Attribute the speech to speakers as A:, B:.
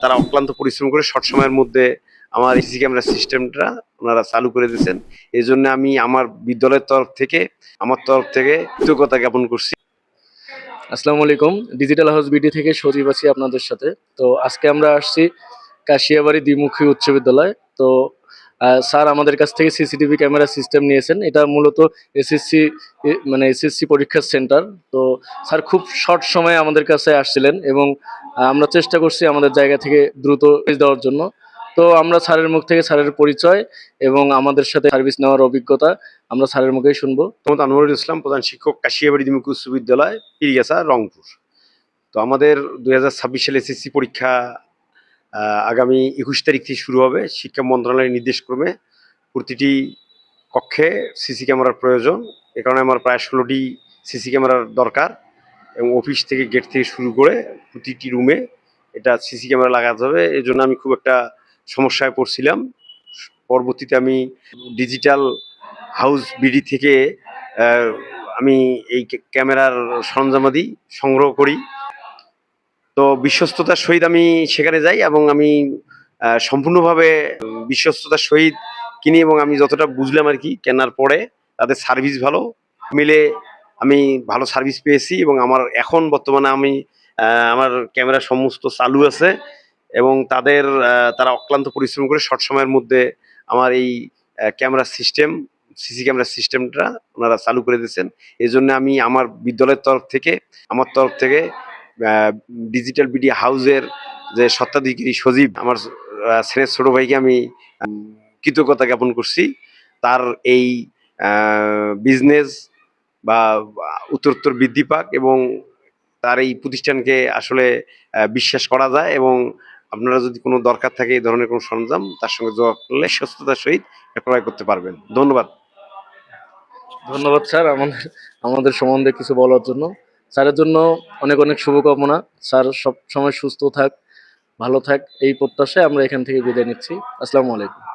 A: তারা অক্লান্ত পরিশ্রম করে শর্ট সময়ের মধ্যে আমার সিসি ক্যামেরা সিস্টেমটা ওনারা চালু করে দিয়েছেন। এই জন্য আমি আমার বিদ্যালয়ের আমার তরফ থেকে কৃতজ্ঞতা জ্ঞাপন করছি।
B: আসসালামু আলাইকুম। ডিজিটাল হাউস বিডি থেকে সজীব আছি আপনাদের সাথে। তো আজকে আমরা আসছি কাশিয়াবাড়ি দ্বিমুখী উচ্চ বিদ্যালয়। তো স্যার আমাদের কাছ থেকে সিসিটিভি ক্যামেরা সিস্টেম নিয়েছেন। এটা মূলত এসএসসি মানে এসএসসি পরীক্ষার সেন্টার। তো স্যার খুব শর্ট সময়ে আমাদের কাছে আসছিলেন এবং আমরা চেষ্টা করছি আমাদের জায়গা থেকে দ্রুত দেওয়ার জন্য। তো আমরা স্যারের মুখ থেকে স্যারের পরিচয় এবং আমাদের সাথে সার্ভিস নেওয়ার অভিজ্ঞতা আমরা স্যারের মুখেই শুনবো।
A: মোহাম্মদ আনোয়ারুল ইসলাম, প্রধান শিক্ষক, কাশিয়াবাড়ি দ্বিমুখী উচ্চ বিদ্যালয়, পীরগাছা, রংপুর। তো আমাদের 2026 সালে এসএসসি পরীক্ষা আগামী 21 তারিখ থেকে শুরু হবে। শিক্ষা মন্ত্রণালয়ের নির্দেশক্রমে প্রতিটি কক্ষে সিসি ক্যামেরার প্রয়োজন। এ কারণে আমার প্রায় 16টি সিসি ক্যামেরার দরকার এবং অফিস থেকে গেট থেকে শুরু করে প্রতিটি রুমে এটা সিসি ক্যামেরা লাগাতে হবে। এই জন্য আমি খুব একটা সমস্যায় পড়ছিলাম। পরবর্তীতে আমি ডিজিটাল হাউস বিডি থেকে আমি এই ক্যামেরার সরঞ্জামাদি সংগ্রহ করি। তো বিশ্বস্ততার সহিত আমি সেখানে যাই এবং আমি সম্পূর্ণভাবে বিশ্বস্ততার সহিত কিনি এবং আমি যতটা বুঝলাম আর কি, কেনার পরে তাদের সার্ভিস ভালো মিলে আমি ভালো সার্ভিস পেয়েছি এবং আমার এখন বর্তমানে আমি আমার ক্যামেরা সমস্ত চালু আছে এবং তারা অক্লান্ত পরিশ্রম করে শর্ট সময়ের মধ্যে আমার এই সিসি ক্যামেরা সিস্টেমটা ওনারা চালু করে দিয়েছেন। এই জন্য আমি আমার বিদ্যালয়ের আমার তরফ থেকে ডিজিটাল বিডি হাউসের যে স্বত্বাধিকারী সজীব, আমার ছেলের ছোট ভাইকে আমি কৃতজ্ঞতা জ্ঞাপন করছি। তার এই বিজনেস বা উত্তরোত্তর বৃদ্ধি পাক এবং তার এই প্রতিষ্ঠানকে আসলে বিশ্বাস করা যায় এবং আপনারা যদি কোনো দরকার থাকে এই ধরনের কোনো সরঞ্জাম তার সঙ্গে যোগাযোগ করলে সুস্থতার সহিত ক্রয় করতে পারবেন। ধন্যবাদ।
B: ধন্যবাদ স্যার আমাদের সম্বন্ধে কিছু বলার জন্য। স্যারের জন্য অনেক অনেক শুভকামনা। স্যার সব সময় সুস্থ থাক, ভালো থাক, এই প্রত্যাশায় আমরা এখান থেকে বিদায় নিচ্ছি। আসসালামু আলাইকুম।